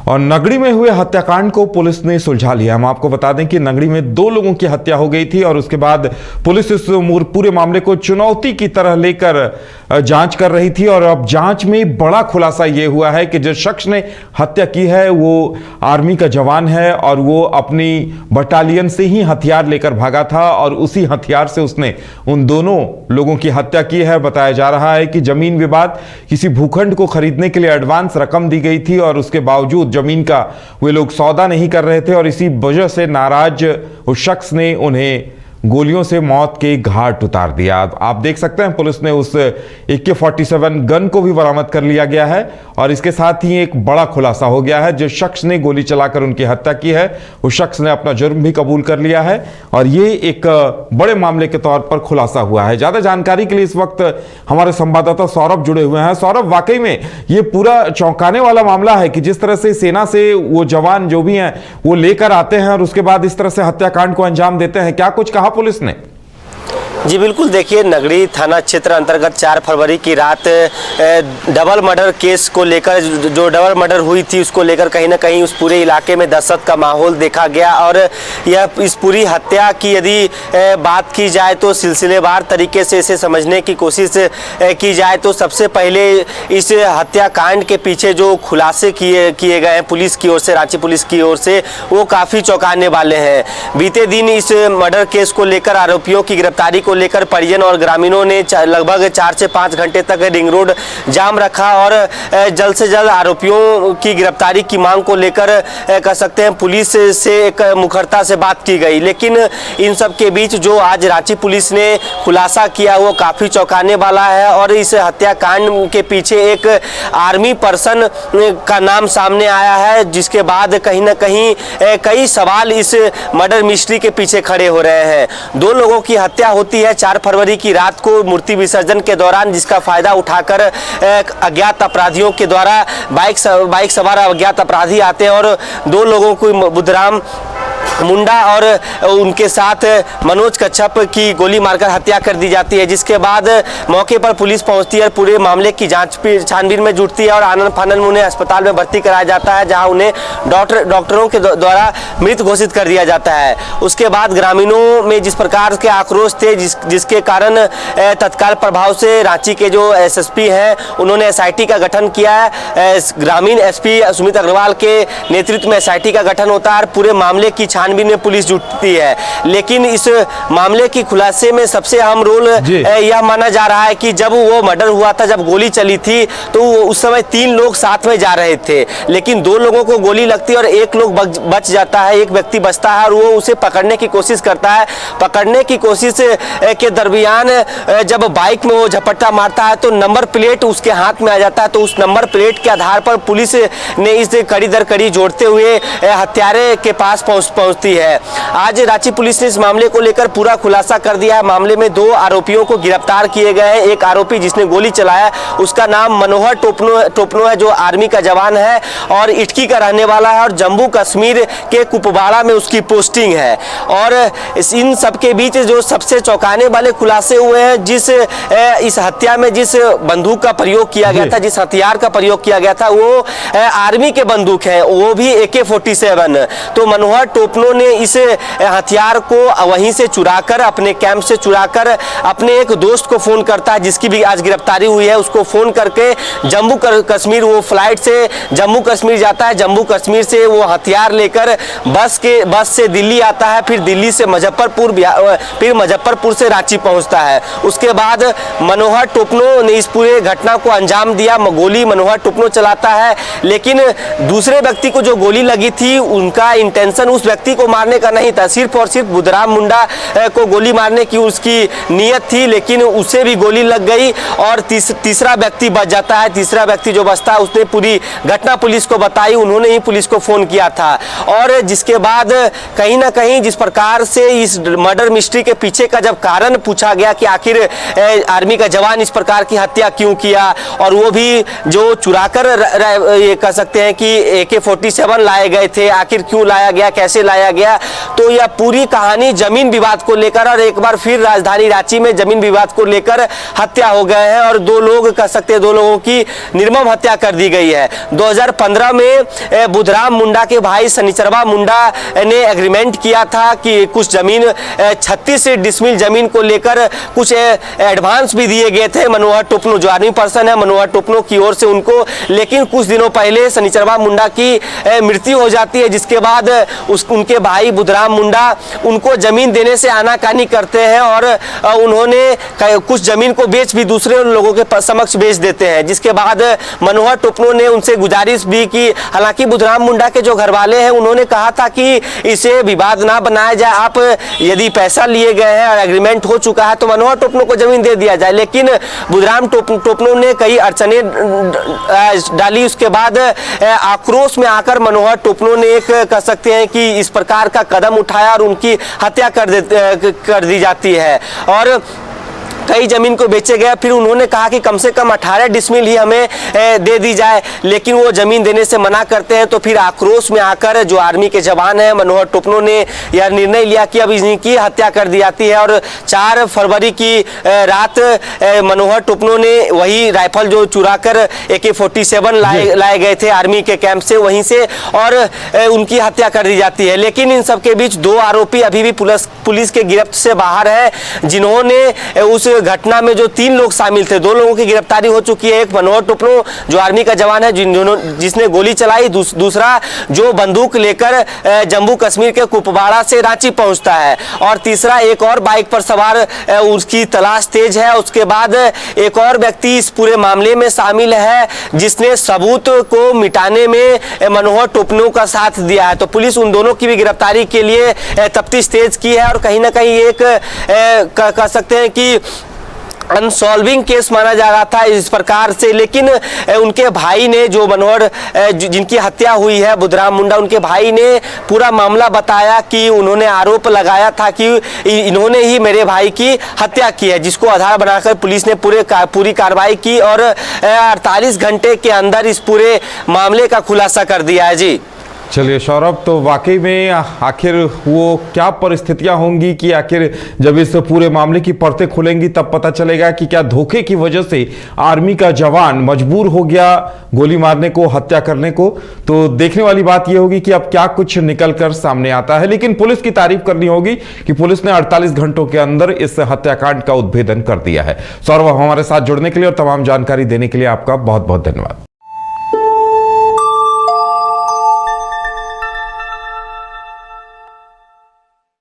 और नगड़ी में हुए हत्याकांड को पुलिस ने सुलझा लिया। हम आपको बता दें कि नगड़ी में 2 लोगों की हत्या हो गई थी और उसके बाद पुलिस इस पूरे मामले को चुनौती की तरह लेकर जांच कर रही थी। और अब जांच में बड़ा खुलासा यह हुआ है कि जिस शख्स ने हत्या की है वो आर्मी का जवान है और वो अपनी बटालियन से ही हथियार लेकर भागा था और उसी हथियार से उसने उन दोनों लोगों की हत्या की है। बताया जा रहा है कि जमीन विवाद, किसी भूखंड को खरीदने के लिए एडवांस रकम दी गई थी और उसके बावजूद जमीन का वे लोग सौदा नहीं कर रहे थे और इसी वजह से नाराज उस शख्स ने उन्हें गोलियों से मौत के घाट उतार दिया। आप देख सकते हैं पुलिस ने उस AK-47 गन को भी बरामद कर लिया गया है और इसके साथ ही एक बड़ा खुलासा हो गया है। जिस शख्स ने गोली चलाकर उनकी हत्या की है उस शख्स ने अपना जुर्म भी कबूल कर लिया है और ये एक बड़े मामले के तौर पर खुलासा हुआ है। ज्यादा जानकारी के लिए इस वक्त हमारे संवाददाता सौरभ जुड़े हुए हैं। सौरभ, वाकई में ये पूरा चौंकाने वाला मामला है कि जिस तरह से सेना से वो जवान जो भी हैं वो लेकर आते हैं और उसके बाद इस तरह से हत्याकांड को अंजाम देते हैं। क्या कुछ कहा पुलिस ने? जी बिल्कुल, देखिए नगड़ी थाना क्षेत्र अंतर्गत 4 फरवरी की रात डबल मर्डर केस को लेकर जो डबल मर्डर हुई थी उसको लेकर कहीं ना कहीं उस पूरे इलाके में दहशत का माहौल देखा गया। और यह इस पूरी हत्या की यदि बात की जाए तो सिलसिलेवार तरीके से इसे समझने की कोशिश की जाए तो सबसे पहले इस हत्याकांड के पीछे जो खुलासे किए गए हैं पुलिस की ओर से, रांची पुलिस की ओर से, वो काफ़ी चौंकाने वाले हैं। बीते दिन इस मर्डर केस को लेकर आरोपियों की गिरफ्तारी को लेकर परिजन और ग्रामीणों ने लगभग 4 से 5 घंटे तक रिंग रोड जाम रखा और जल्द से जल्द आरोपियों की गिरफ्तारी की मांग को लेकर कह सकते हैं पुलिस से एक मुखरता से बात की गई। लेकिन इन सब के बीच जो आज रांची पुलिस ने खुलासा किया वो काफ़ी चौंकाने वाला है और इस हत्याकांड के पीछे एक आर्मी पर्सन का नाम सामने आया है, जिसके बाद कहीं ना कहीं कई सवाल इस मर्डर मिस्ट्री के पीछे खड़े हो रहे हैं। 2 लोगों की हत्या होती है 4 फरवरी की रात को मूर्ति विसर्जन के दौरान, जिसका फायदा उठाकर अज्ञात अपराधियों के द्वारा बाइक सवार अज्ञात अपराधी आते हैं और 2 लोगों को बुद्धराम मुंडा और उनके साथ मनोज कच्छप की गोली मारकर हत्या कर दी जाती है। जिसके बाद मौके पर पुलिस पहुंचती है, पूरे मामले की जांच छानबीन में जुटती है और आनंद फानंद में उन्हें अस्पताल में भर्ती कराया जाता है, जहां उन्हें डॉक्टरों के द्वारा मृत घोषित कर दिया जाता है। उसके बाद ग्रामीणों में जिस प्रकार के आक्रोश थे जिसके कारण तत्काल प्रभाव से रांची के जो SSP हैं उन्होंने SIT का गठन किया है। ग्रामीण SP सुमित अग्रवाल के नेतृत्व में SIT का गठन होता है और पूरे मामले की छानबीन में पुलिस जुटती है। लेकिन इस मामले की खुलासे में सबसे अहम रोल यह माना जा रहा है कि जब वो मर्डर हुआ था, जब गोली चली थी तो उस समय 3 लोग साथ में जा रहे थे, लेकिन 2 लोगों को गोली लगती है और 1 लोग बच जाता है, एक व्यक्ति बचता है और वो उसे पकड़ने की कोशिश करता है। पकड़ने की कोशिश के दरमियान जब बाइक में वो झपट्टा मारता है तो नंबर प्लेट उसके हाथ में आ जाता है। तो उस नंबर प्लेट के आधार पर पुलिस ने इसे कड़ी दर कड़ी जोड़ते हुए हत्यारे के पास पहुंचती है। आज रांची पुलिस ने इस मामले को लेकर पूरा खुलासा कर दिया है। मामले में 2 आरोपियों को गिरफ्तार किए गए हैं। एक आरोपी जिसने गोली चलाया उसका नाम मनोहर टोपनो है, जो आर्मी का जवान है और इटकी का रहने वाला है और जम्मू कश्मीर के कुपवाड़ा में उसकी पोस्टिंग है। और इन सब के बीच जो सबसे चौंकाने वाले खुलासे हुए हैं, इस हत्या में जिस बंदूक का प्रयोग किया गया था, जिस हथियार का प्रयोग किया गया था वो आर्मी के बंदूक है, वो भी AK-47। तो मनोहर टोपनो ने इस हथियार को वहीं से चुराकर, अपने कैंप से चुराकर अपने एक दोस्त को फोन करता है जिसकी भी आज गिरफ्तारी हुई है। उसको फोन करके जम्मू कश्मीर, वो फ्लाइट से जम्मू कश्मीर जाता है, जम्मू कश्मीर से वो हथियार लेकर बस से दिल्ली आता है, फिर दिल्ली से मुजफ्फरपुर से रांची पहुंचता है। उसके बाद मनोहर टोपनो ने इस पूरे घटना को अंजाम दिया। गोली मनोहर टोपनो चलाता है, लेकिन दूसरे व्यक्ति को जो गोली लगी थी उनका इंटेंशन उस व्यक्ति को मारने का नहीं था, सिर्फ और सिर्फ बुद्धराम मुंडा को गोली मारने की उसकी नीयत थी, लेकिन उसे भी गोली लग गई और तीसरा व्यक्ति बच जाता है। तीसरा व्यक्ति जो बचता है उसने पूरी घटना पुलिस को बताई, उन्होंने ही पुलिस को फोन किया था। और जिसके बाद कहीं ना कहीं जिस प्रकार से इस मर्डर मिस्ट्री के पीछे का जब कारण पूछा गया कि आखिर आर्मी का जवान इस प्रकार की हत्या क्यों किया, और वो भी जो चुराकर ये कह सकते हैं कि AK-47 लाए गए थे, आखिर क्यों लाया गया, कैसे लाया बनाया गया। तो यह पूरी कहानी जमीन विवाद को लेकर, और एक बार फिर राजधानी रांची में जमीन विवाद को लेकर हत्या हो गए हैं और दो लोग कह सकते हैं, दो लोगों की निर्मम हत्या कर दी गई है। 2015 में बुधराम मुंडा के भाई शनिचरवा मुंडा ने एग्रीमेंट किया था कि कुछ जमीन 36 डिसमिल जमीन को लेकर कुछ एडवांस भी दिए गए थे मनोहर टोपनो, जो आर्मी पर्सन है मनोहर टोपनो की ओर से उनको। लेकिन कुछ दिनों पहले शनिचरवा मुंडा की मृत्यु हो जाती है, जिसके बाद उनके भाई बुधराम मुंडा उनको जमीन देने से आनाकानी करते हैं और उन्होंने कुछ जमीन को बेच भी दूसरे लोगों के समक्ष बेच देते हैं। जिसके बाद मनोहर टोपनो ने उनसे गुजारिश भी की, हालांकि बुधराम मुंडा के जो घरवाले हैं उन्होंने कहा था कि इसे विवाद ना बनाया जाए, आप यदि पैसा लिए गए हैं और एग्रीमेंट हो चुका है तो मनोहर टोपनो को जमीन दे दिया जाए। लेकिन बुधराम टोपनो ने कई अड़चने डाली। उसके बाद आक्रोश में आकर मनोहर टोपनो ने एक कह सकते हैं कि इस प्रकार का कदम उठाया और उनकी हत्या कर दी जाती है और कई जमीन को बेचे गए। फिर उन्होंने कहा कि कम से कम 18 डिसमिल ही हमें दे दी जाए, लेकिन वो जमीन देने से मना करते हैं। तो फिर आक्रोश में आकर जो आर्मी के जवान हैं मनोहर टोपनो ने यह निर्णय लिया कि अब इनकी हत्या कर दी जाती है। और 4 फरवरी की रात मनोहर टोपनो ने वही राइफल जो चुरा कर AK-47 लाए गए थे आर्मी के कैंप से, वहीं से, और उनकी हत्या कर दी जाती है। लेकिन इन सबके बीच 2 आरोपी अभी भी पुलिस के गिरफ्त से बाहर है, जिन्होंने उस घटना में जो 3 लोग शामिल थे, 2 लोगों की गिरफ्तारी हो चुकी है। एक मनोहर टोपनो जो आर्मी का जवान है जिसने गोली चलाई, दूसरा जो बंदूक लेकर जम्मू कश्मीर के कुपवाड़ा से रांची पहुंचता है, और तीसरा एक और बाइक पर सवार उसकी तलाश तेज है। उसके बाद एक और व्यक्ति इस पूरे मामले में शामिल है जिसने सबूत को मिटाने में मनोहर टोपनो का साथ दिया है। तो पुलिस उन दोनों की भी गिरफ्तारी के लिए तफ्तीश तेज की है और कहीं ना कहीं एक कह सकते हैं कि अनसॉल्विंग केस माना जा रहा था इस प्रकार से। लेकिन उनके भाई ने, जो मनोहर जिनकी हत्या हुई है बुधराम मुंडा, उनके भाई ने पूरा मामला बताया कि उन्होंने आरोप लगाया था कि इन्होंने ही मेरे भाई की हत्या की है, जिसको आधार बनाकर पुलिस ने पूरी कार्रवाई की और 48 घंटे के अंदर इस पूरे मामले का खुलासा कर दिया है। जी चलिए सौरभ, तो वाकई में आखिर वो क्या परिस्थितियां होंगी कि आखिर जब इस पूरे मामले की परतें खुलेंगी तब पता चलेगा कि क्या धोखे की वजह से आर्मी का जवान मजबूर हो गया गोली मारने को, हत्या करने को। तो देखने वाली बात यह होगी कि अब क्या कुछ निकलकर सामने आता है। लेकिन पुलिस की तारीफ करनी होगी कि पुलिस ने 48 घंटों के अंदर इस हत्याकांड का उद्भेदन कर दिया है। सौरभ, हमारे साथ जुड़ने के लिए और तमाम जानकारी देने के लिए आपका बहुत बहुत धन्यवाद।